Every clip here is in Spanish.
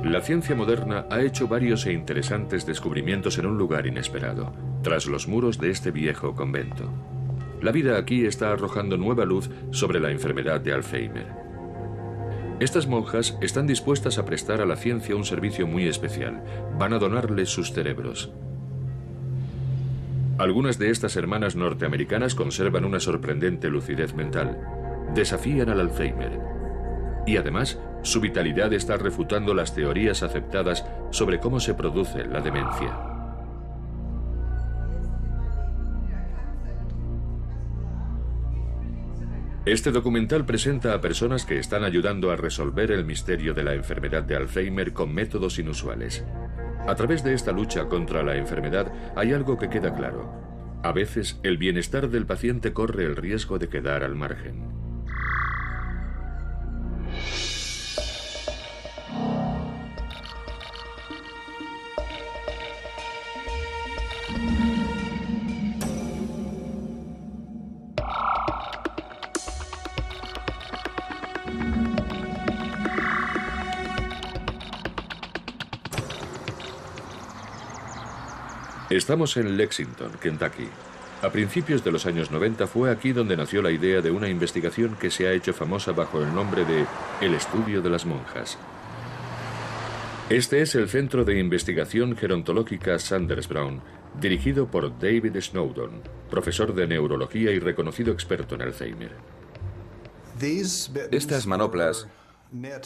La ciencia moderna ha hecho varios e interesantes descubrimientos en un lugar inesperado, tras los muros de este viejo convento. La vida aquí está arrojando nueva luz sobre la enfermedad de Alzheimer. Estas monjas están dispuestas a prestar a la ciencia un servicio muy especial. Van a donarles sus cerebros. Algunas de estas hermanas norteamericanas conservan una sorprendente lucidez mental. Desafían al Alzheimer. Y además, su vitalidad está refutando las teorías aceptadas sobre cómo se produce la demencia. Este documental presenta a personas que están ayudando a resolver el misterio de la enfermedad de Alzheimer con métodos inusuales. A través de esta lucha contra la enfermedad hay algo que queda claro. A veces, el bienestar del paciente corre el riesgo de quedar al margen. Estamos en Lexington, Kentucky. A principios de los años 90 fue aquí donde nació la idea de una investigación que se ha hecho famosa bajo el nombre de El Estudio de las Monjas. Este es el Centro de Investigación Gerontológica Sanders Brown, dirigido por David Snowdon, profesor de neurología y reconocido experto en Alzheimer. Estas manoplas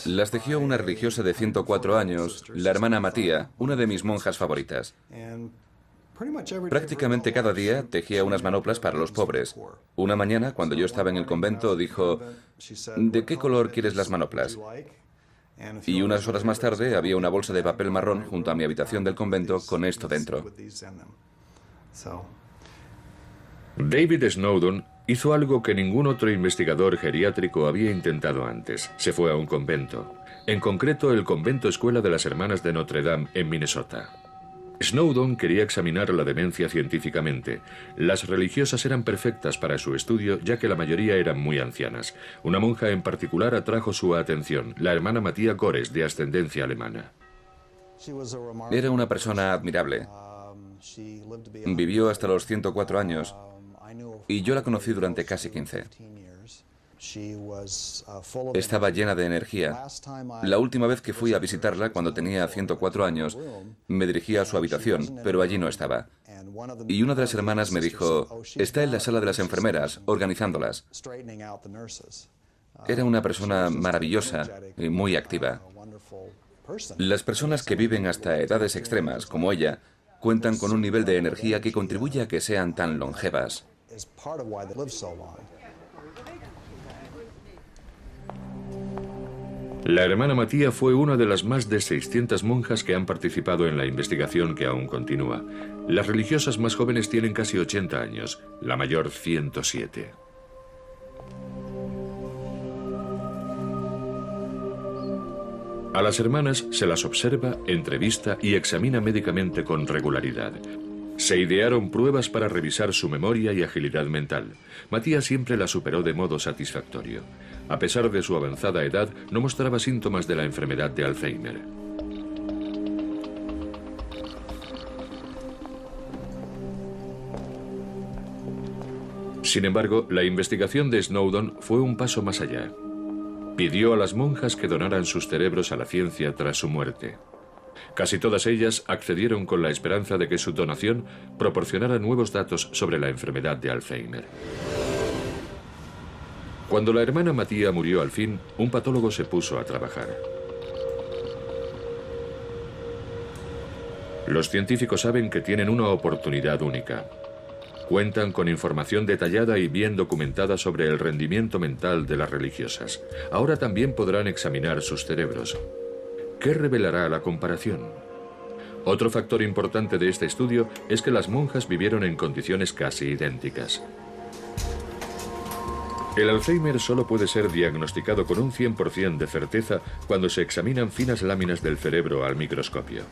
las tejió una religiosa de 104 años, la hermana Matía, una de mis monjas favoritas. Prácticamente cada día tejía unas manoplas para los pobres. Una mañana, cuando yo estaba en el convento, dijo: ¿de qué color quieres las manoplas? Y unas horas más tarde había una bolsa de papel marrón junto a mi habitación del convento con esto dentro. David Snowdon hizo algo que ningún otro investigador geriátrico había intentado antes. Se fue a un convento. En concreto, el convento escuela de las Hermanas de Notre Dame en Minnesota. Snowdon quería examinar la demencia científicamente. Las religiosas eran perfectas para su estudio, ya que la mayoría eran muy ancianas. Una monja en particular atrajo su atención, la hermana Matía Gores, de ascendencia alemana. Era una persona admirable. Vivió hasta los 104 años y yo la conocí durante casi 15. Estaba llena de energía. La última vez que fui a visitarla, cuando tenía 104 años, me dirigí a su habitación, pero allí no estaba. Y una de las hermanas me dijo: está en la sala de las enfermeras, organizándolas. Era una persona maravillosa y muy activa. Las personas que viven hasta edades extremas, como ella, cuentan con un nivel de energía que contribuye a que sean tan longevas. La hermana Matía fue una de las más de 600 monjas que han participado en la investigación que aún continúa. Las religiosas más jóvenes tienen casi 80 años, la mayor 107. A las hermanas se las observa, entrevista y examina médicamente con regularidad. Se idearon pruebas para revisar su memoria y agilidad mental. Matía siempre la superó de modo satisfactorio. A pesar de su avanzada edad, no mostraba síntomas de la enfermedad de Alzheimer. Sin embargo, la investigación de Snowdon fue un paso más allá. Pidió a las monjas que donaran sus cerebros a la ciencia tras su muerte. Casi todas ellas accedieron con la esperanza de que su donación proporcionara nuevos datos sobre la enfermedad de Alzheimer. Cuando la hermana Matía murió al fin, un patólogo se puso a trabajar. Los científicos saben que tienen una oportunidad única. Cuentan con información detallada y bien documentada sobre el rendimiento mental de las religiosas. Ahora también podrán examinar sus cerebros. ¿Qué revelará la comparación? Otro factor importante de este estudio es que las monjas vivieron en condiciones casi idénticas. El Alzheimer solo puede ser diagnosticado con un 100% de certeza cuando se examinan finas láminas del cerebro al microscopio.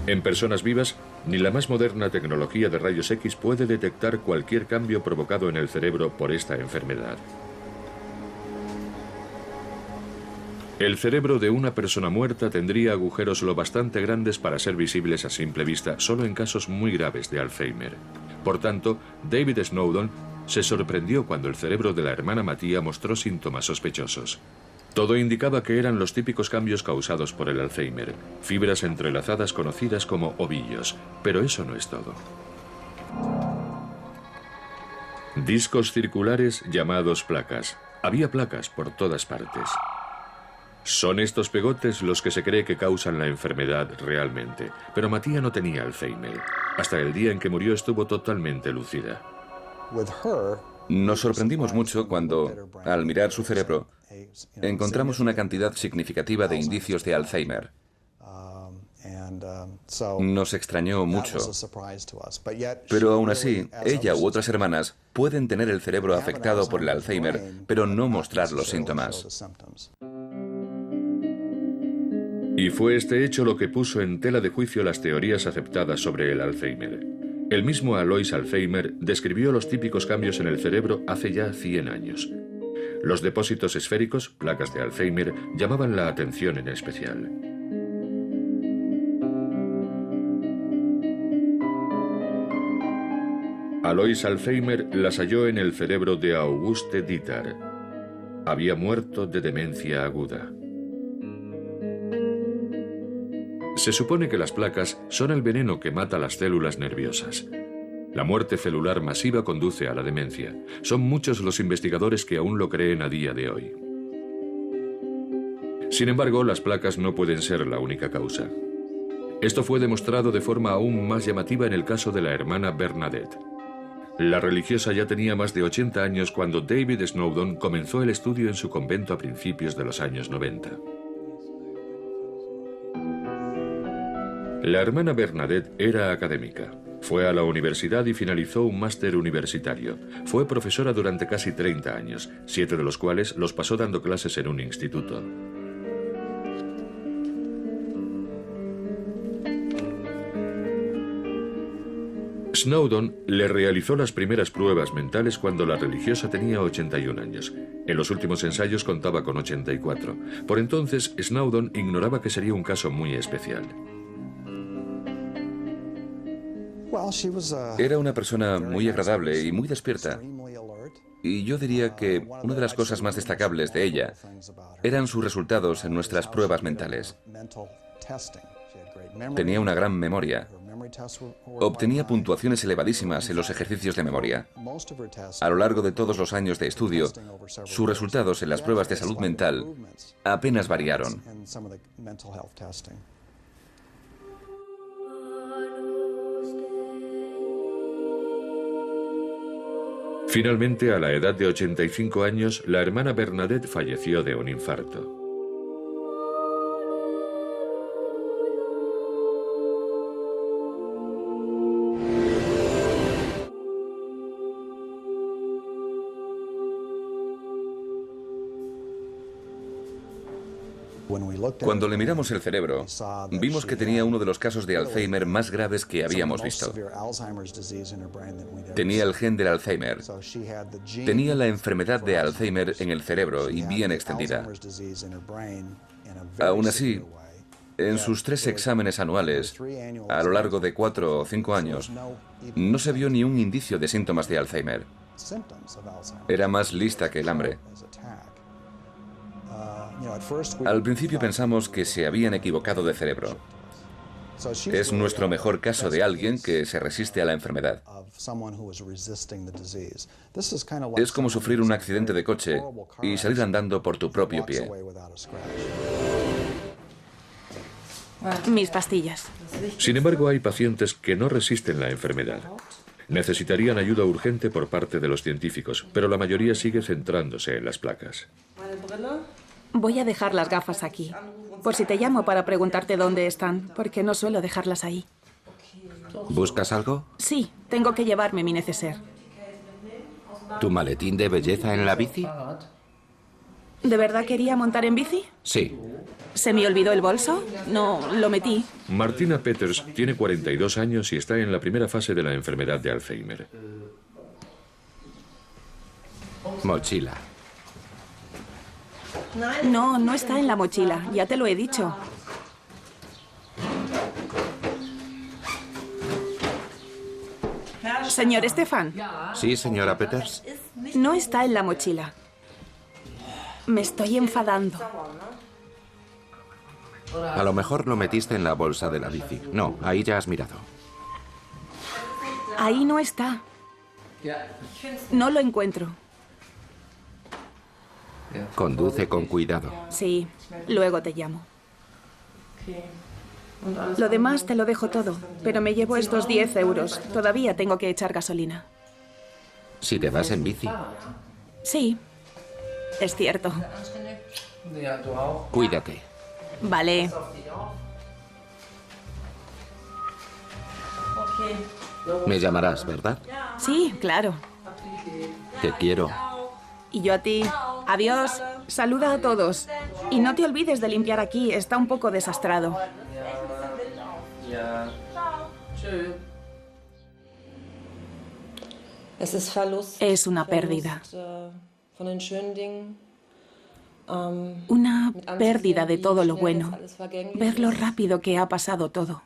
En personas vivas, ni la más moderna tecnología de rayos X puede detectar cualquier cambio provocado en el cerebro por esta enfermedad. El cerebro de una persona muerta tendría agujeros lo bastante grandes para ser visibles a simple vista solo en casos muy graves de Alzheimer. Por tanto, David Snowdon se sorprendió cuando el cerebro de la hermana Mattia mostró síntomas sospechosos. Todo indicaba que eran los típicos cambios causados por el Alzheimer, fibras entrelazadas conocidas como ovillos, pero eso no es todo. Discos circulares llamados placas. Había placas por todas partes. Son estos pegotes los que se cree que causan la enfermedad realmente, pero Mattia no tenía Alzheimer. Hasta el día en que murió estuvo totalmente lúcida. Nos sorprendimos mucho cuando, al mirar su cerebro, encontramos una cantidad significativa de indicios de Alzheimer. Nos extrañó mucho. Pero aún así, ella u otras hermanas pueden tener el cerebro afectado por el Alzheimer, pero no mostrar los síntomas. Y fue este hecho lo que puso en tela de juicio las teorías aceptadas sobre el Alzheimer. El mismo Alois Alzheimer describió los típicos cambios en el cerebro hace ya 100 años. Los depósitos esféricos, placas de Alzheimer, llamaban la atención en especial. Alois Alzheimer las halló en el cerebro de Auguste Dieter. Había muerto de demencia aguda. Se supone que las placas son el veneno que mata las células nerviosas. La muerte celular masiva conduce a la demencia. Son muchos los investigadores que aún lo creen a día de hoy. Sin embargo, las placas no pueden ser la única causa. Esto fue demostrado de forma aún más llamativa en el caso de la hermana Bernadette. La religiosa ya tenía más de 80 años cuando David Snowdon comenzó el estudio en su convento a principios de los años 90. La hermana Bernadette era académica. Fue a la universidad y finalizó un máster universitario. Fue profesora durante casi 30 años, 7 de los cuales los pasó dando clases en un instituto. Snowdon le realizó las primeras pruebas mentales cuando la religiosa tenía 81 años. En los últimos ensayos contaba con 84. Por entonces, Snowdon ignoraba que sería un caso muy especial. Era una persona muy agradable y muy despierta. Y yo diría que una de las cosas más destacables de ella eran sus resultados en nuestras pruebas mentales. Tenía una gran memoria. Obtenía puntuaciones elevadísimas en los ejercicios de memoria. A lo largo de todos los años de estudio, sus resultados en las pruebas de salud mental apenas variaron. Finalmente, a la edad de 85 años, la hermana Bernadette falleció de un infarto. Cuando le miramos el cerebro, vimos que tenía uno de los casos de Alzheimer más graves que habíamos visto. Tenía el gen del Alzheimer. Tenía la enfermedad de Alzheimer en el cerebro y bien extendida. Aún así, en sus 3 exámenes anuales, a lo largo de 4 o 5 años, no se vio ni un indicio de síntomas de Alzheimer. Era más lista que el hambre. Al principio pensamos que se habían equivocado de cerebro. Es nuestro mejor caso de alguien que se resiste a la enfermedad. Es como sufrir un accidente de coche y salir andando por tu propio pie. Mis pastillas. Sin embargo, hay pacientes que no resisten la enfermedad. Necesitarían ayuda urgente por parte de los científicos, pero la mayoría sigue centrándose en las placas. Voy a dejar las gafas aquí, por si te llamo para preguntarte dónde están, porque no suelo dejarlas ahí. ¿Buscas algo? Sí, tengo que llevarme mi neceser. ¿Tu maletín de belleza en la bici? ¿De verdad quería montar en bici? Sí. ¿Se me olvidó el bolso? No, lo metí. Martina Peters tiene 42 años y está en la primera fase de la enfermedad de Alzheimer. Mochila. No, no está en la mochila, ya te lo he dicho. Señor Stefan, Sí, señora Peters. no está en la mochila. Me estoy enfadando. A lo mejor lo metiste en la bolsa de la bici. No, ahí ya has mirado. Ahí no está. No lo encuentro. Conduce con cuidado. Sí, luego te llamo. Lo demás te lo dejo todo, pero me llevo estos 10 euros. Todavía tengo que echar gasolina. Si te vas en bici, Sí, es cierto. cuídate. Vale. Me llamarás, ¿verdad? Sí, claro. Te quiero. Y yo a ti. Adiós. Saluda a todos. Y no te olvides de limpiar aquí, está un poco desastrado. Es una pérdida. Una pérdida de todo lo bueno. Ver lo rápido que ha pasado todo.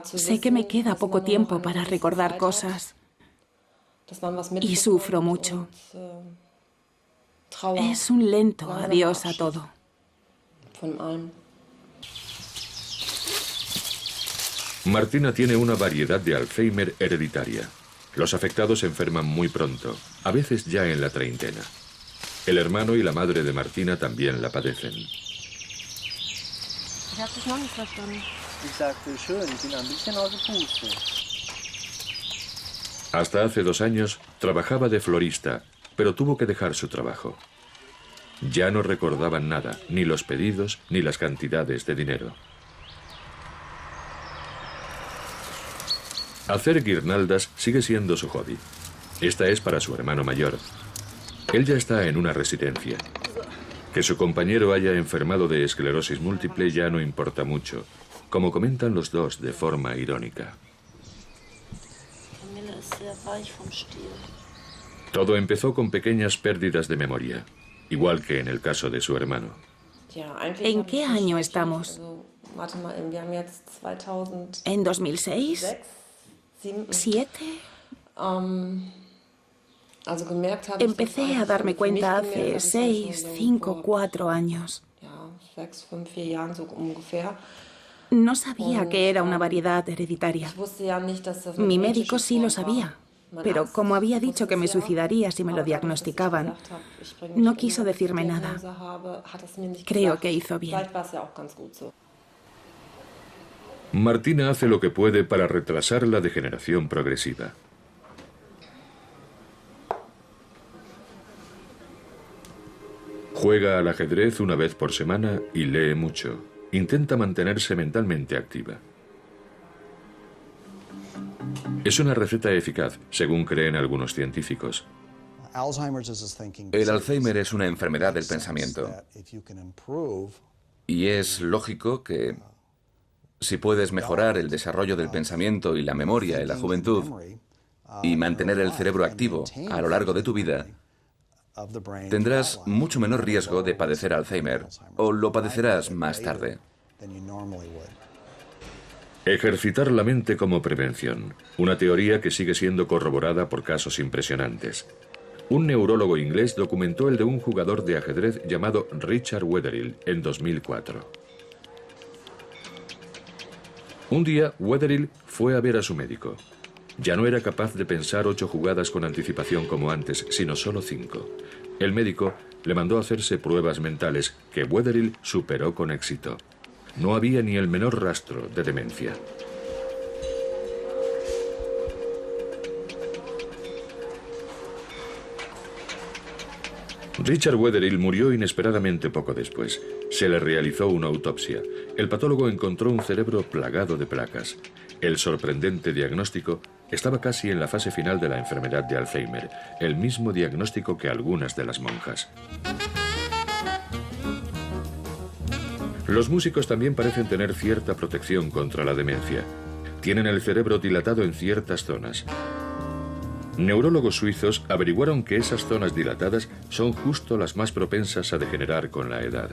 Sé que me queda poco tiempo para recordar cosas y sufro mucho. Es un lento adiós a todo. Martina tiene una variedad de Alzheimer hereditaria. Los afectados se enferman muy pronto, a veces ya en la treintena. El hermano y la madre de Martina también la padecen. Hasta hace 2 años trabajaba de florista, pero tuvo que dejar su trabajo. Ya no recordaban nada, ni los pedidos, ni las cantidades de dinero. Hacer guirnaldas sigue siendo su hobby. Esta es para su hermano mayor. Él ya está en una residencia. Que su compañero haya enfermado de esclerosis múltiple ya no importa mucho, como comentan los dos de forma irónica. Todo empezó con pequeñas pérdidas de memoria, igual que en el caso de su hermano. ¿En qué año estamos? ¿En 2006? ¿7? Empecé a darme cuenta hace 6, 5, 4 años. No sabía que era una variedad hereditaria. Mi médico sí lo sabía, pero como había dicho que me suicidaría si me lo diagnosticaban, no quiso decirme nada. Creo que hizo bien. Martina hace lo que puede para retrasar la degeneración progresiva. Juega al ajedrez una vez por semana y lee mucho. Intenta mantenerse mentalmente activa. Es una receta eficaz, según creen algunos científicos. El Alzheimer es una enfermedad del pensamiento. Y es lógico que si puedes mejorar el desarrollo del pensamiento y la memoria en la juventud y mantener el cerebro activo a lo largo de tu vida, tendrás mucho menor riesgo de padecer Alzheimer, o lo padecerás más tarde. Ejercitar la mente como prevención, una teoría que sigue siendo corroborada por casos impresionantes. Un neurólogo inglés documentó el de un jugador de ajedrez llamado Richard Wetherill en 2004. Un día, Wetherill fue a ver a su médico. Ya no era capaz de pensar 8 jugadas con anticipación como antes, sino solo 5. El médico le mandó a hacerse pruebas mentales que Wetherill superó con éxito. No había ni el menor rastro de demencia. Richard Wetherill murió inesperadamente poco después. Se le realizó una autopsia. El patólogo encontró un cerebro plagado de placas. El sorprendente diagnóstico estaba casi en la fase final de la enfermedad de Alzheimer, el mismo diagnóstico que algunas de las monjas. Los músicos también parecen tener cierta protección contra la demencia. Tienen el cerebro dilatado en ciertas zonas. Neurólogos suizos averiguaron que esas zonas dilatadas son justo las más propensas a degenerar con la edad.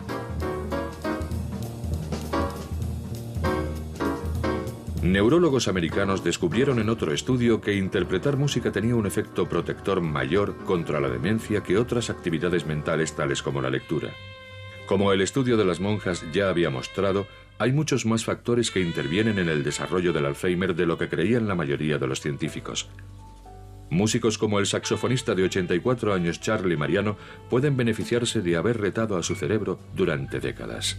Neurólogos americanos descubrieron en otro estudio que interpretar música tenía un efecto protector mayor contra la demencia que otras actividades mentales tales como la lectura. Como el estudio de las monjas ya había mostrado, hay muchos más factores que intervienen en el desarrollo del Alzheimer de lo que creían la mayoría de los científicos. Músicos como el saxofonista de 84 años Charlie Mariano pueden beneficiarse de haber retado a su cerebro durante décadas.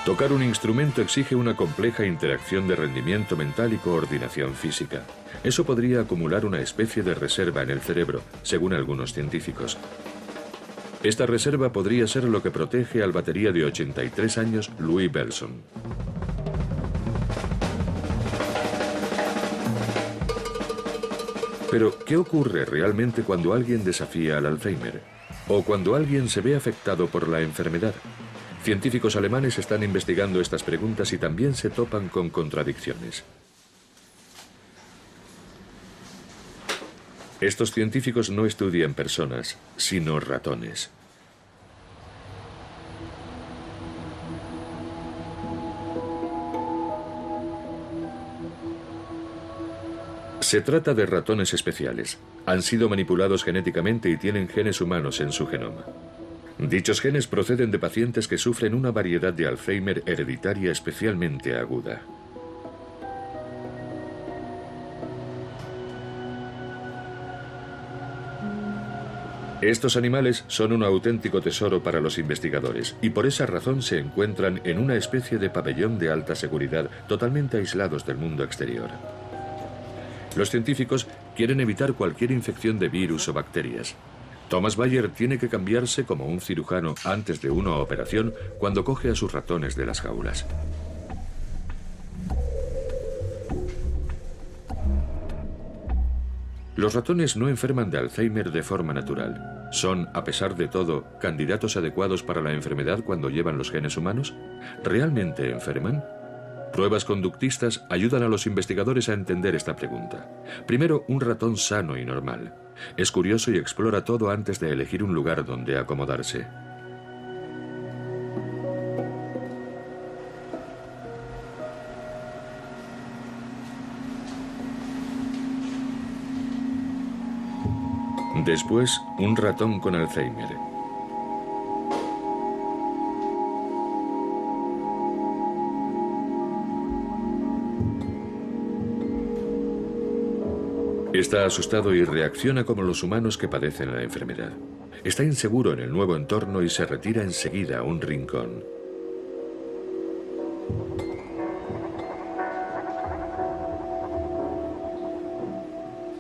Tocar un instrumento exige una compleja interacción de rendimiento mental y coordinación física. Eso podría acumular una especie de reserva en el cerebro, según algunos científicos. Esta reserva podría ser lo que protege al batería de 83 años Louis Bellson. Pero, ¿qué ocurre realmente cuando alguien desafía al Alzheimer? ¿O cuando alguien se ve afectado por la enfermedad? Científicos alemanes están investigando estas preguntas y también se topan con contradicciones. Estos científicos no estudian personas, sino ratones. Se trata de ratones especiales. Han sido manipulados genéticamente y tienen genes humanos en su genoma. Dichos genes proceden de pacientes que sufren una variedad de Alzheimer hereditaria especialmente aguda. Estos animales son un auténtico tesoro para los investigadores y por esa razón se encuentran en una especie de pabellón de alta seguridad, totalmente aislados del mundo exterior. Los científicos quieren evitar cualquier infección de virus o bacterias. Thomas Bayer tiene que cambiarse como un cirujano antes de una operación cuando coge a sus ratones de las jaulas. Los ratones no enferman de Alzheimer de forma natural. ¿Son, a pesar de todo, candidatos adecuados para la enfermedad cuando llevan los genes humanos? ¿Realmente enferman? Pruebas conductistas ayudan a los investigadores a entender esta pregunta. Primero, un ratón sano y normal. Es curioso y explora todo antes de elegir un lugar donde acomodarse. Después, un ratón con Alzheimer. Está asustado y reacciona como los humanos que padecen la enfermedad. Está inseguro en el nuevo entorno y se retira enseguida a un rincón.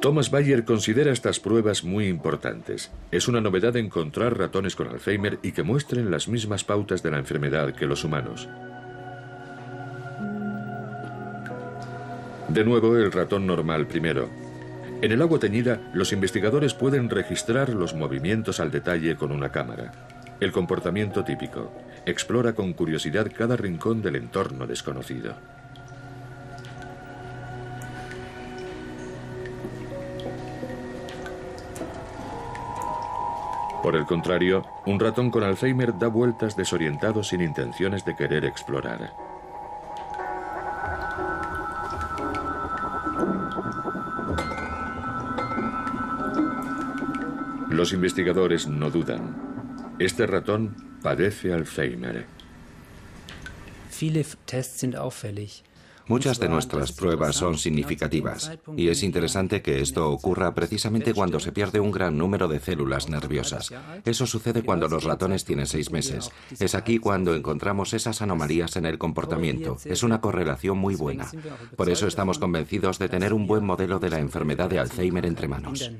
Thomas Bayer considera estas pruebas muy importantes. Es una novedad encontrar ratones con Alzheimer y que muestren las mismas pautas de la enfermedad que los humanos. De nuevo, el ratón normal primero. En el agua teñida, los investigadores pueden registrar los movimientos al detalle con una cámara. El comportamiento típico. Explora con curiosidad cada rincón del entorno desconocido. Por el contrario, un ratón con Alzheimer da vueltas desorientado sin intenciones de querer explorar. Los investigadores no dudan. Este ratón padece Alzheimer. Viele Tests sind auffällig. Muchas de nuestras pruebas son significativas y es interesante que esto ocurra precisamente cuando se pierde un gran número de células nerviosas. Eso sucede cuando los ratones tienen 6 meses. Es aquí cuando encontramos esas anomalías en el comportamiento. Es una correlación muy buena. Por eso estamos convencidos de tener un buen modelo de la enfermedad de Alzheimer entre manos.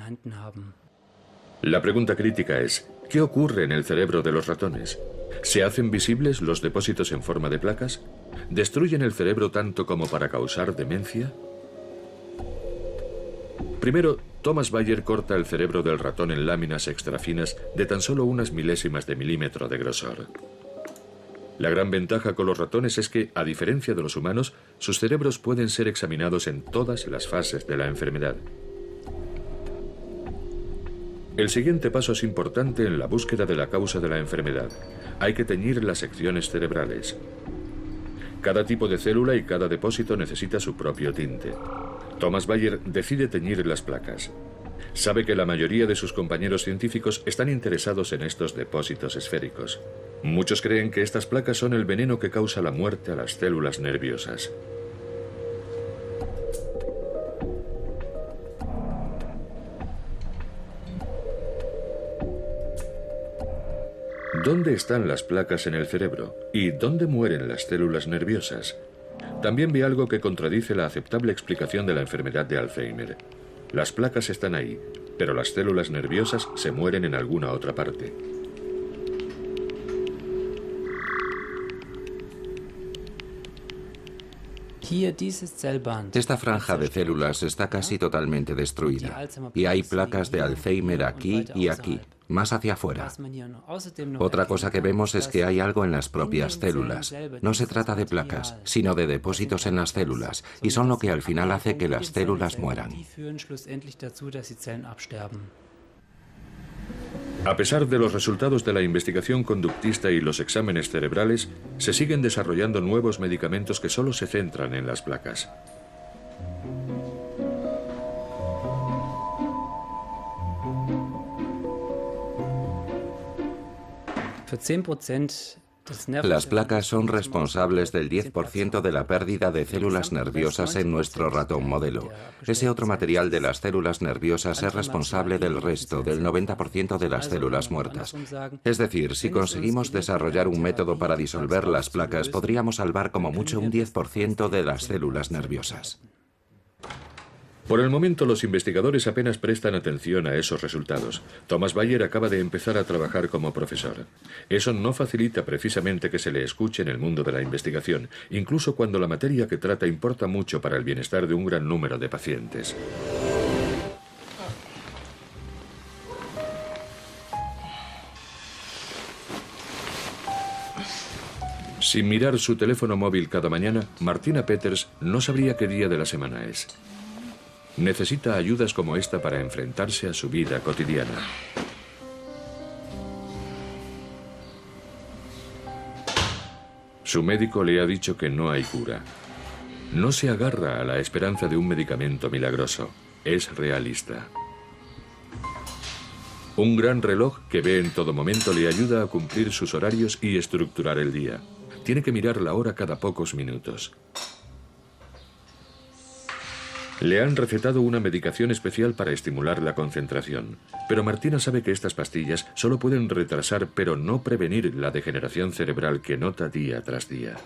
La pregunta crítica es, ¿qué ocurre en el cerebro de los ratones? ¿Se hacen visibles los depósitos en forma de placas? ¿Destruyen el cerebro tanto como para causar demencia? Primero, Thomas Bayer corta el cerebro del ratón en láminas extrafinas de tan solo unas milésimas de milímetro de grosor. La gran ventaja con los ratones es que, a diferencia de los humanos, sus cerebros pueden ser examinados en todas las fases de la enfermedad. El siguiente paso es importante en la búsqueda de la causa de la enfermedad. Hay que teñir las secciones cerebrales. Cada tipo de célula y cada depósito necesita su propio tinte. Thomas Bayer decide teñir las placas. Sabe que la mayoría de sus compañeros científicos están interesados en estos depósitos esféricos. Muchos creen que estas placas son el veneno que causa la muerte a las células nerviosas. ¿Dónde están las placas en el cerebro? ¿Y dónde mueren las células nerviosas? También ve algo que contradice la aceptable explicación de la enfermedad de Alzheimer. Las placas están ahí, pero las células nerviosas se mueren en alguna otra parte. Esta franja de células está casi totalmente destruida y hay placas de Alzheimer aquí y aquí, más hacia afuera. Otra cosa que vemos es que hay algo en las propias células. No se trata de placas, sino de depósitos en las células, y son lo que al final hace que las células mueran. A pesar de los resultados de la investigación conductista y los exámenes cerebrales, se siguen desarrollando nuevos medicamentos que solo se centran en las placas. Las placas son responsables del 10% de la pérdida de células nerviosas en nuestro ratón modelo. Ese otro material de las células nerviosas es responsable del resto, del 90% de las células muertas. Es decir, si conseguimos desarrollar un método para disolver las placas, podríamos salvar como mucho un 10% de las células nerviosas. Por el momento, los investigadores apenas prestan atención a esos resultados. Thomas Bayer acaba de empezar a trabajar como profesor. Eso no facilita precisamente que se le escuche en el mundo de la investigación, incluso cuando la materia que trata importa mucho para el bienestar de un gran número de pacientes. Sin mirar su teléfono móvil cada mañana, Martina Peters no sabría qué día de la semana es. Necesita ayudas como esta para enfrentarse a su vida cotidiana. Su médico le ha dicho que no hay cura. No se agarra a la esperanza de un medicamento milagroso. Es realista. Un gran reloj que ve en todo momento le ayuda a cumplir sus horarios y estructurar el día. Tiene que mirar la hora cada pocos minutos. Le han recetado una medicación especial para estimular la concentración, pero Martina sabe que estas pastillas solo pueden retrasar pero no prevenir la degeneración cerebral que nota día tras día.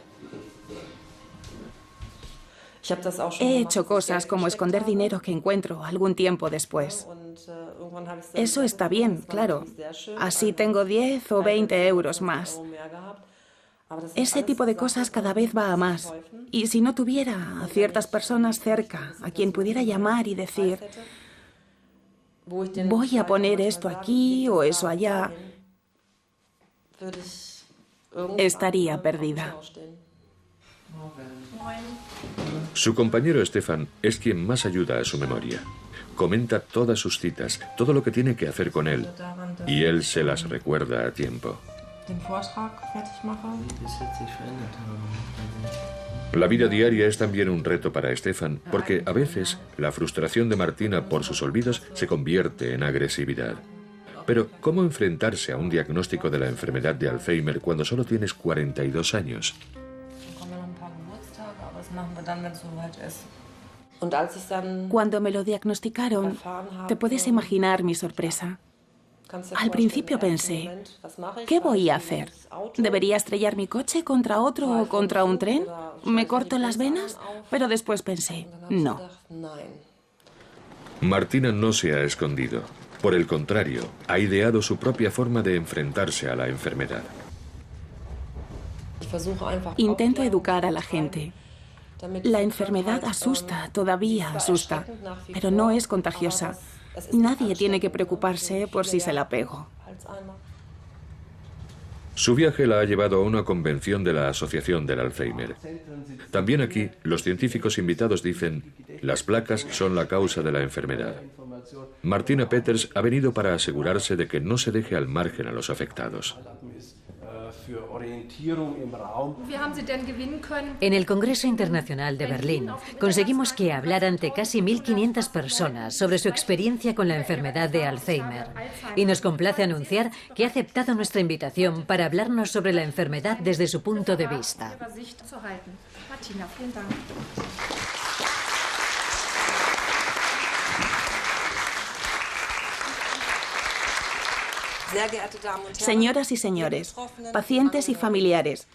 He hecho cosas como esconder dinero que encuentro algún tiempo después. Eso está bien, claro. Así tengo 10 o 20 euros más. Ese tipo de cosas cada vez va a más. Y si no tuviera a ciertas personas cerca, a quien pudiera llamar y decir, voy a poner esto aquí o eso allá, estaría perdida. Su compañero Stefan es quien más ayuda a su memoria. Comenta todas sus citas, todo lo que tiene que hacer con él, y él se las recuerda a tiempo. La vida diaria es también un reto para Stefan, porque a veces la frustración de Martina por sus olvidos se convierte en agresividad. Pero, ¿cómo enfrentarse a un diagnóstico de la enfermedad de Alzheimer cuando solo tienes 42 años? Cuando me lo diagnosticaron, te puedes imaginar mi sorpresa. Al principio pensé, ¿qué voy a hacer? ¿Debería estrellar mi coche contra otro o contra un tren? ¿Me corto las venas? Pero después pensé, no. Martina no se ha escondido. Por el contrario, ha ideado su propia forma de enfrentarse a la enfermedad. Intento educar a la gente. La enfermedad asusta, todavía asusta, pero no es contagiosa. Nadie tiene que preocuparse por si se la pego. Su viaje la ha llevado a una convención de la Asociación del Alzheimer. También aquí, los científicos invitados dicen, las placas son la causa de la enfermedad. Martina Peters ha venido para asegurarse de que no se deje al margen a los afectados. En el Congreso Internacional de Berlín conseguimos que hablara ante casi 1.500 personas sobre su experiencia con la enfermedad de Alzheimer. Y nos complace anunciar que ha aceptado nuestra invitación para hablarnos sobre la enfermedad desde su punto de vista. Señoras y señores, pacientes y familiares,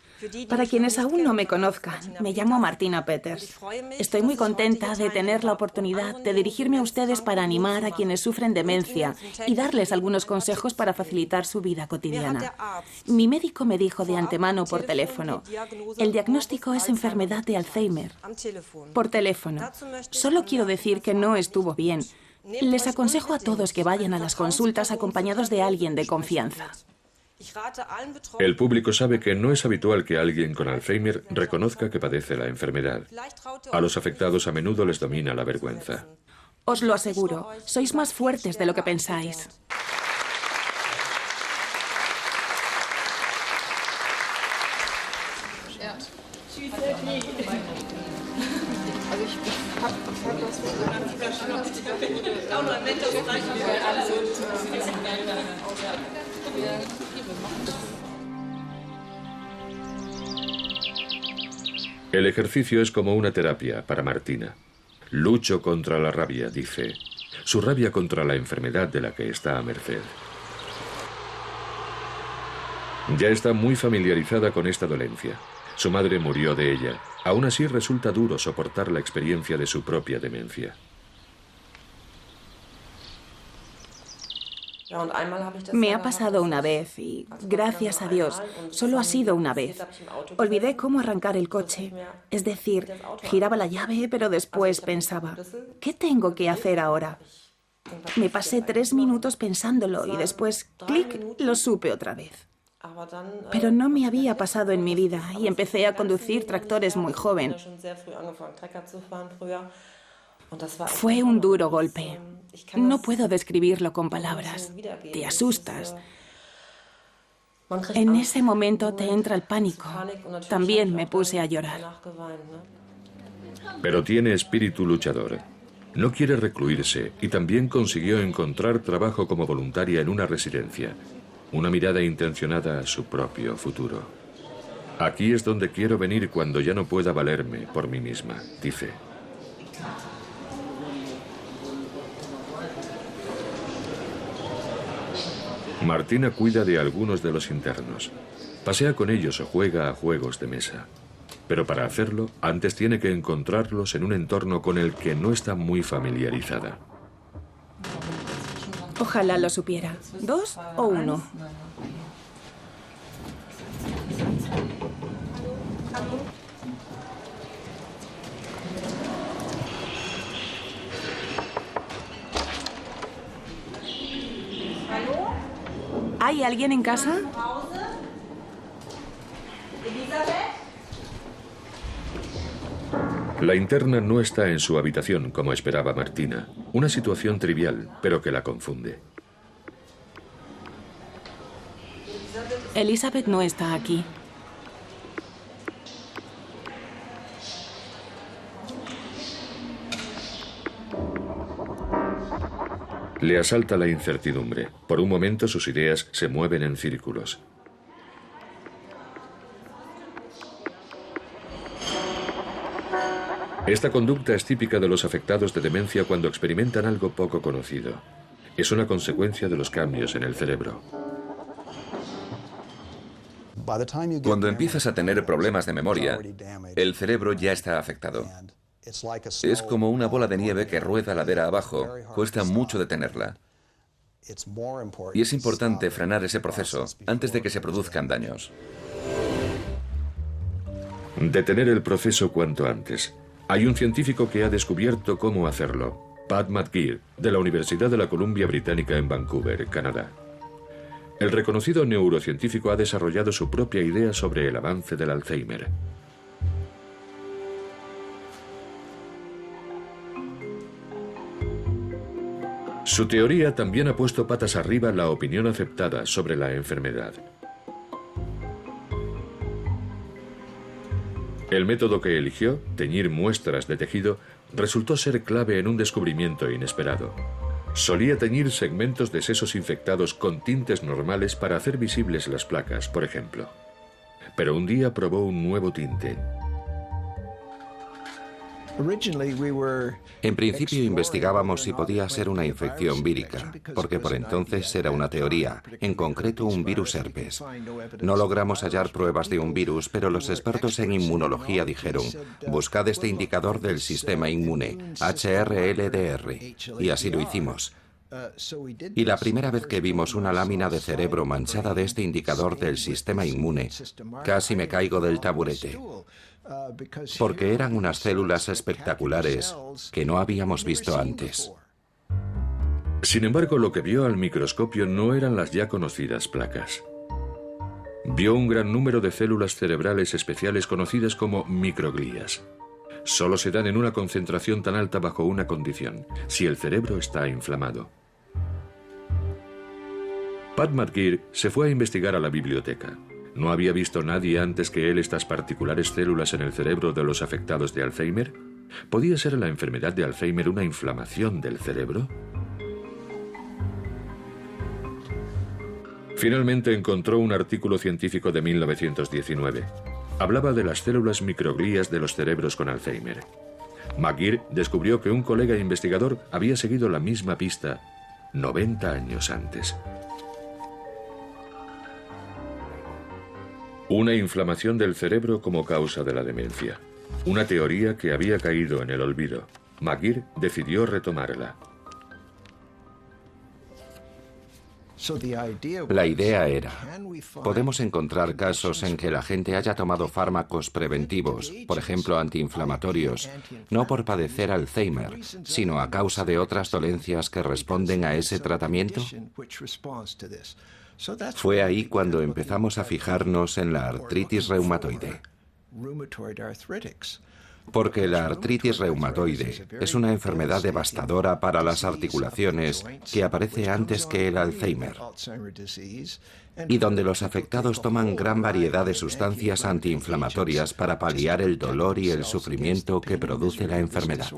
para quienes aún no me conozcan, me llamo Martina Peters. Estoy muy contenta de tener la oportunidad de dirigirme a ustedes para animar a quienes sufren demencia y darles algunos consejos para facilitar su vida cotidiana. Mi médico me dijo de antemano por teléfono, el diagnóstico es enfermedad de Alzheimer. Por teléfono. Solo quiero decir que no estuvo bien. Les aconsejo a todos que vayan a las consultas acompañados de alguien de confianza. El público sabe que no es habitual que alguien con Alzheimer reconozca que padece la enfermedad. A los afectados a menudo les domina la vergüenza. Os lo aseguro, sois más fuertes de lo que pensáis. El ejercicio es como una terapia para Martina. Lucho contra la rabia, dice. Su rabia contra la enfermedad de la que está a merced. Ya está muy familiarizada con esta dolencia. Su madre murió de ella. Aún así resulta duro soportar la experiencia de su propia demencia. Me ha pasado una vez y, gracias a Dios, solo ha sido una vez. Olvidé cómo arrancar el coche. Es decir, giraba la llave, pero después pensaba, ¿qué tengo que hacer ahora? Me pasé 3 minutos pensándolo y después, clic, lo supe otra vez. Pero no me había pasado en mi vida y empecé a conducir tractores muy joven. Fue un duro golpe. No puedo describirlo con palabras. Te asustas. En ese momento te entra el pánico. También me puse a llorar. Pero tiene espíritu luchador. No quiere recluirse y también consiguió encontrar trabajo como voluntaria en una residencia. Una mirada intencionada a su propio futuro. Aquí es donde quiero venir cuando ya no pueda valerme por mí misma, dice. Martina cuida de algunos de los internos. Pasea con ellos o juega a juegos de mesa. Pero para hacerlo, antes tiene que encontrarlos en un entorno con el que no está muy familiarizada. Ojalá lo supiera. 2 o 1. ¿Hay alguien en casa? La interna no está en su habitación como esperaba Martina. Una situación trivial, pero que la confunde. Elizabeth no está aquí. Le asalta la incertidumbre. Por un momento sus ideas se mueven en círculos. Esta conducta es típica de los afectados de demencia cuando experimentan algo poco conocido. Es una consecuencia de los cambios en el cerebro. Cuando empiezas a tener problemas de memoria, el cerebro ya está afectado. Es como una bola de nieve que rueda ladera abajo. Cuesta mucho detenerla. Y es importante frenar ese proceso antes de que se produzcan daños. Detener el proceso cuanto antes. Hay un científico que ha descubierto cómo hacerlo. Pat McGeer, de la Universidad de la Columbia Británica en Vancouver, Canadá. El reconocido neurocientífico ha desarrollado su propia idea sobre el avance del Alzheimer. Su teoría también ha puesto patas arriba la opinión aceptada sobre la enfermedad. El método que eligió, teñir muestras de tejido, resultó ser clave en un descubrimiento inesperado. Solía teñir segmentos de sesos infectados con tintes normales para hacer visibles las placas, por ejemplo. Pero un día probó un nuevo tinte. En principio investigábamos si podía ser una infección vírica, porque por entonces era una teoría, en concreto un virus herpes. No logramos hallar pruebas de un virus, pero los expertos en inmunología dijeron, buscad este indicador del sistema inmune, HRLDR, y así lo hicimos. Y la primera vez que vimos una lámina de cerebro manchada de este indicador del sistema inmune, casi me caigo del taburete, porque eran unas células espectaculares que no habíamos visto antes. Sin embargo, lo que vio al microscopio no eran las ya conocidas placas. Vio un gran número de células cerebrales especiales conocidas como microglías. Solo se dan en una concentración tan alta bajo una condición, si el cerebro está inflamado. Pat McGeer se fue a investigar a la biblioteca. ¿No había visto nadie antes que él estas particulares células en el cerebro de los afectados de Alzheimer? ¿Podía ser la enfermedad de Alzheimer una inflamación del cerebro? Finalmente encontró un artículo científico de 1919. Hablaba de las células microglías de los cerebros con Alzheimer. McGeer descubrió que un colega investigador había seguido la misma pista 90 años antes. Una inflamación del cerebro como causa de la demencia. Una teoría que había caído en el olvido. McGeer decidió retomarla. La idea era, podemos encontrar casos en que la gente haya tomado fármacos preventivos, por ejemplo antiinflamatorios, no por padecer Alzheimer, sino a causa de otras dolencias que responden a ese tratamiento. Fue ahí cuando empezamos a fijarnos en la artritis reumatoide. Porque la artritis reumatoide es una enfermedad devastadora para las articulaciones que aparece antes que el Alzheimer, y donde los afectados toman gran variedad de sustancias antiinflamatorias para paliar el dolor y el sufrimiento que produce la enfermedad.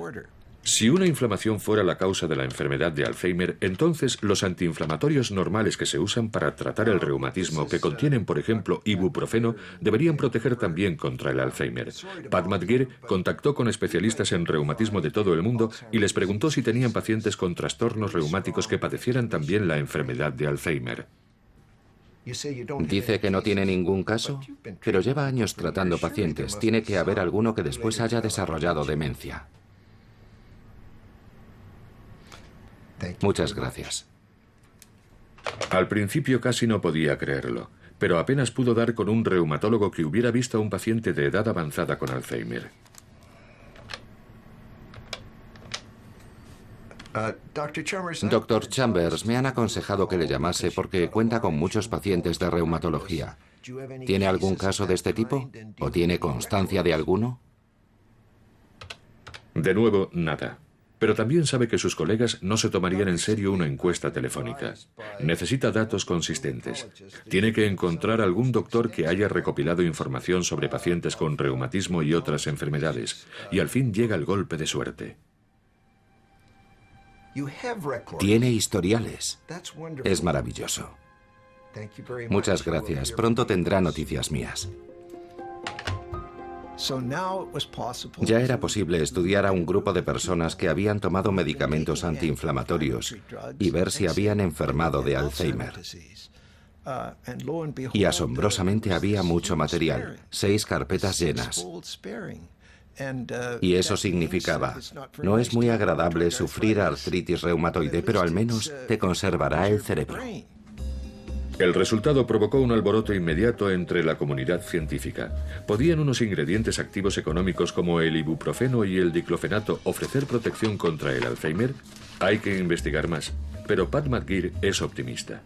Si una inflamación fuera la causa de la enfermedad de Alzheimer, entonces los antiinflamatorios normales que se usan para tratar el reumatismo, que contienen, por ejemplo, ibuprofeno, deberían proteger también contra el Alzheimer. Pat McGeer contactó con especialistas en reumatismo de todo el mundo y les preguntó si tenían pacientes con trastornos reumáticos que padecieran también la enfermedad de Alzheimer. Dice que no tiene ningún caso, pero lleva años tratando pacientes. Tiene que haber alguno que después haya desarrollado demencia. Muchas gracias. Al principio casi no podía creerlo, pero apenas pudo dar con un reumatólogo que hubiera visto a un paciente de edad avanzada con Alzheimer. Dr. Chambers, me han aconsejado que le llamase porque cuenta con muchos pacientes de reumatología. ¿Tiene algún caso de este tipo? ¿O tiene constancia de alguno? De nuevo, nada. Pero también sabe que sus colegas no se tomarían en serio una encuesta telefónica. Necesita datos consistentes. Tiene que encontrar algún doctor que haya recopilado información sobre pacientes con reumatismo y otras enfermedades. Y al fin llega el golpe de suerte. Tiene historiales. Es maravilloso. Muchas gracias. Pronto tendrá noticias mías. Ya era posible estudiar a un grupo de personas que habían tomado medicamentos antiinflamatorios y ver si habían enfermado de Alzheimer. Y asombrosamente había mucho material, 6 carpetas llenas. Y eso significaba, no es muy agradable sufrir artritis reumatoide, pero al menos te conservará el cerebro. El resultado provocó un alboroto inmediato entre la comunidad científica. ¿Podían unos ingredientes activos económicos como el ibuprofeno y el diclofenaco ofrecer protección contra el Alzheimer? Hay que investigar más, pero Pat McGeer es optimista.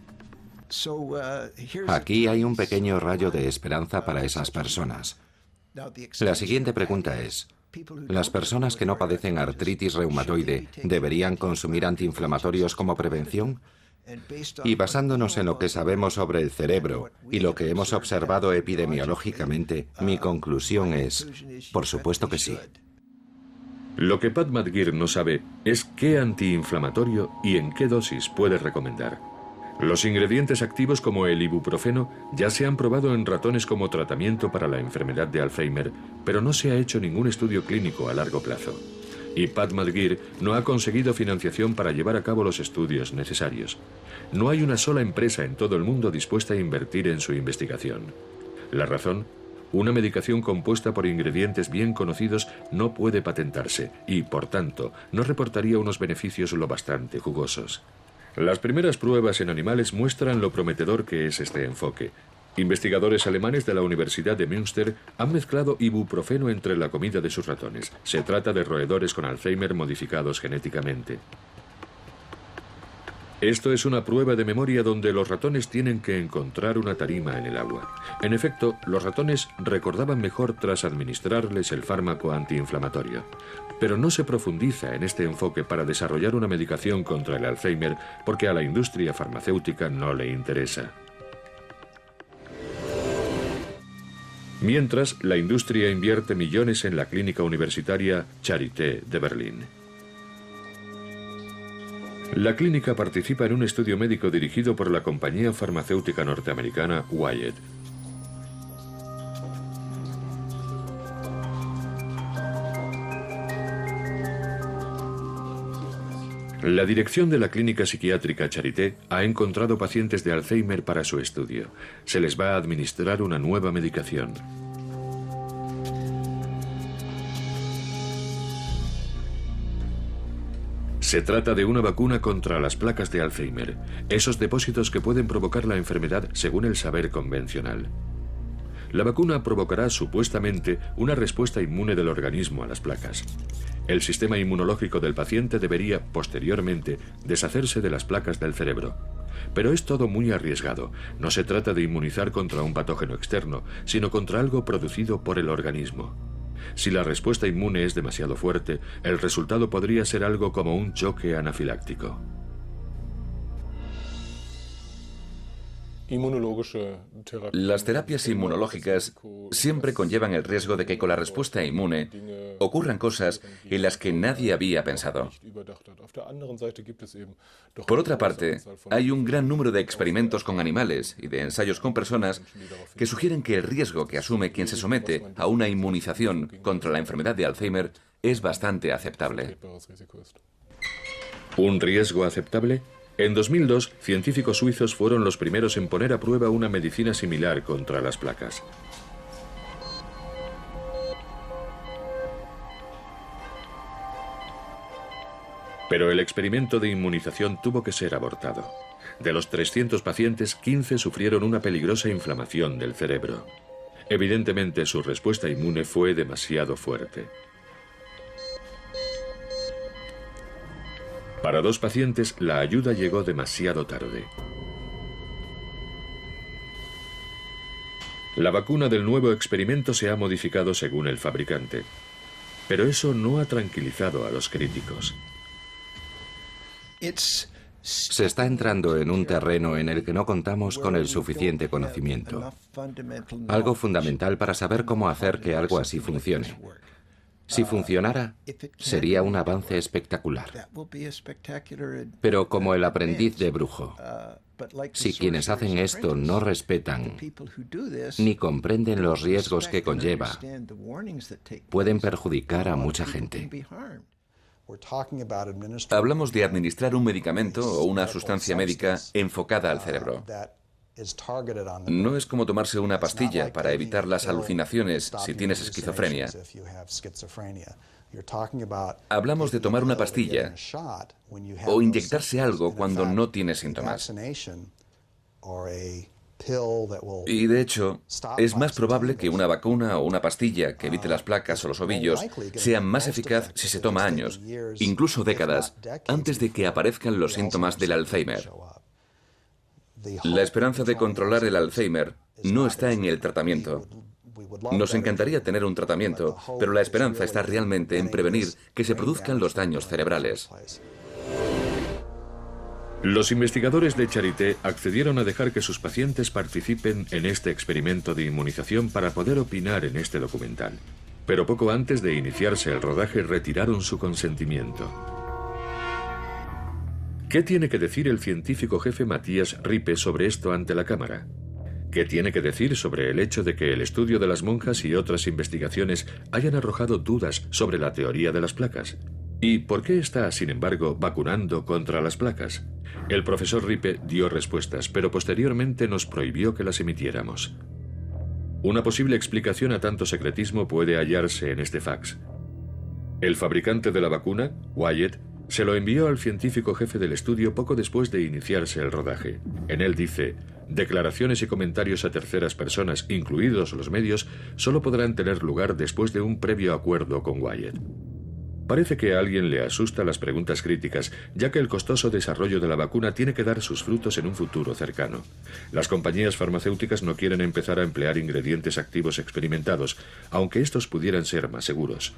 Aquí hay un pequeño rayo de esperanza para esas personas. La siguiente pregunta es, ¿las personas que no padecen artritis reumatoide deberían consumir antiinflamatorios como prevención? Y basándonos en lo que sabemos sobre el cerebro y lo que hemos observado epidemiológicamente, mi conclusión es, por supuesto que sí. Lo que Pat McGeer no sabe es qué antiinflamatorio y en qué dosis puede recomendar. Los ingredientes activos como el ibuprofeno ya se han probado en ratones como tratamiento para la enfermedad de Alzheimer, pero no se ha hecho ningún estudio clínico a largo plazo. Y Pat McGeer no ha conseguido financiación para llevar a cabo los estudios necesarios. No hay una sola empresa en todo el mundo dispuesta a invertir en su investigación. La razón: una medicación compuesta por ingredientes bien conocidos no puede patentarse y, por tanto, no reportaría unos beneficios lo bastante jugosos. Las primeras pruebas en animales muestran lo prometedor que es este enfoque. Investigadores alemanes de la Universidad de Münster han mezclado ibuprofeno entre la comida de sus ratones. Se trata de roedores con Alzheimer modificados genéticamente. Esto es una prueba de memoria donde los ratones tienen que encontrar una tarima en el agua. En efecto, los ratones recordaban mejor tras administrarles el fármaco antiinflamatorio. Pero no se profundiza en este enfoque para desarrollar una medicación contra el Alzheimer porque a la industria farmacéutica no le interesa. Mientras, la industria invierte millones en la clínica universitaria Charité de Berlín. La clínica participa en un estudio médico dirigido por la compañía farmacéutica norteamericana Wyeth. La dirección de la clínica psiquiátrica Charité ha encontrado pacientes de Alzheimer para su estudio. Se les va a administrar una nueva medicación. Se trata de una vacuna contra las placas de Alzheimer, esos depósitos que pueden provocar la enfermedad según el saber convencional. La vacuna provocará supuestamente una respuesta inmune del organismo a las placas. El sistema inmunológico del paciente debería, posteriormente, deshacerse de las placas del cerebro. Pero es todo muy arriesgado. No se trata de inmunizar contra un patógeno externo, sino contra algo producido por el organismo. Si la respuesta inmune es demasiado fuerte, el resultado podría ser algo como un choque anafiláctico. Las terapias inmunológicas siempre conllevan el riesgo de que con la respuesta inmune ocurran cosas en las que nadie había pensado. Por otra parte, hay un gran número de experimentos con animales y de ensayos con personas que sugieren que el riesgo que asume quien se somete a una inmunización contra la enfermedad de Alzheimer es bastante aceptable. ¿Un riesgo aceptable? En 2002, científicos suizos fueron los primeros en poner a prueba una medicina similar contra las placas. Pero el experimento de inmunización tuvo que ser abortado. De los 300 pacientes, 15 sufrieron una peligrosa inflamación del cerebro. Evidentemente, su respuesta inmune fue demasiado fuerte. Para 2 pacientes, la ayuda llegó demasiado tarde. La vacuna del nuevo experimento se ha modificado según el fabricante. Pero eso no ha tranquilizado a los críticos. Se está entrando en un terreno en el que no contamos con el suficiente conocimiento. Algo fundamental para saber cómo hacer que algo así funcione. Si funcionara, sería un avance espectacular. Pero como el aprendiz de brujo, si quienes hacen esto no respetan ni comprenden los riesgos que conlleva, pueden perjudicar a mucha gente. Hablamos de administrar un medicamento o una sustancia médica enfocada al cerebro. No es como tomarse una pastilla para evitar las alucinaciones si tienes esquizofrenia. Hablamos de tomar una pastilla o inyectarse algo cuando no tienes síntomas. Y de hecho, es más probable que una vacuna o una pastilla que evite las placas o los ovillos sea más eficaz si se toma años, incluso décadas, antes de que aparezcan los síntomas del Alzheimer. La esperanza de controlar el Alzheimer no está en el tratamiento. Nos encantaría tener un tratamiento, pero la esperanza está realmente en prevenir que se produzcan los daños cerebrales. Los investigadores de Charité accedieron a dejar que sus pacientes participen en este experimento de inmunización para poder opinar en este documental. Pero poco antes de iniciarse el rodaje retiraron su consentimiento. ¿Qué tiene que decir el científico jefe Matthias Rippe sobre esto ante la cámara? ¿Qué tiene que decir sobre el hecho de que el estudio de las monjas y otras investigaciones hayan arrojado dudas sobre la teoría de las placas? ¿Y por qué está, sin embargo, vacunando contra las placas? El profesor Rippe dio respuestas, pero posteriormente nos prohibió que las emitiéramos. Una posible explicación a tanto secretismo puede hallarse en este fax. El fabricante de la vacuna, Wyatt, se lo envió al científico jefe del estudio poco después de iniciarse el rodaje. En él dice: declaraciones y comentarios a terceras personas, incluidos los medios, solo podrán tener lugar después de un previo acuerdo con Wyatt. Parece que a alguien le asusta las preguntas críticas, ya que el costoso desarrollo de la vacuna tiene que dar sus frutos en un futuro cercano. Las compañías farmacéuticas no quieren empezar a emplear ingredientes activos experimentados, aunque estos pudieran ser más seguros.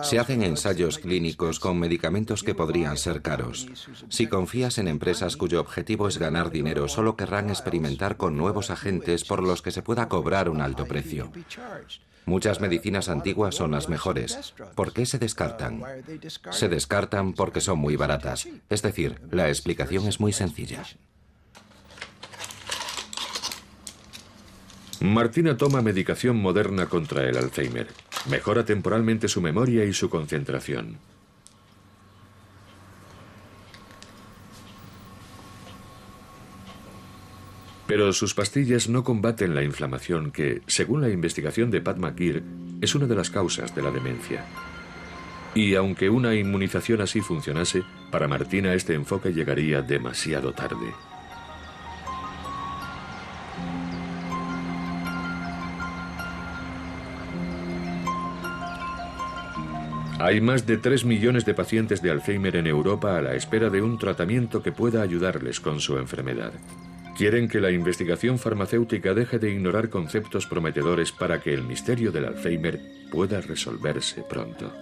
Se hacen ensayos clínicos con medicamentos que podrían ser caros. Si confías en empresas cuyo objetivo es ganar dinero, solo querrán experimentar con nuevos agentes por los que se pueda cobrar un alto precio. Muchas medicinas antiguas son las mejores. ¿Por qué se descartan? Se descartan porque son muy baratas. Es decir, la explicación es muy sencilla. Martina toma medicación moderna contra el Alzheimer. Mejora temporalmente su memoria y su concentración. Pero sus pastillas no combaten la inflamación que, según la investigación de Pat McGeer, es una de las causas de la demencia. Y aunque una inmunización así funcionase, para Martina este enfoque llegaría demasiado tarde. Hay más de 3 millones de pacientes de Alzheimer en Europa a la espera de un tratamiento que pueda ayudarles con su enfermedad. Quieren que la investigación farmacéutica deje de ignorar conceptos prometedores para que el misterio del Alzheimer pueda resolverse pronto.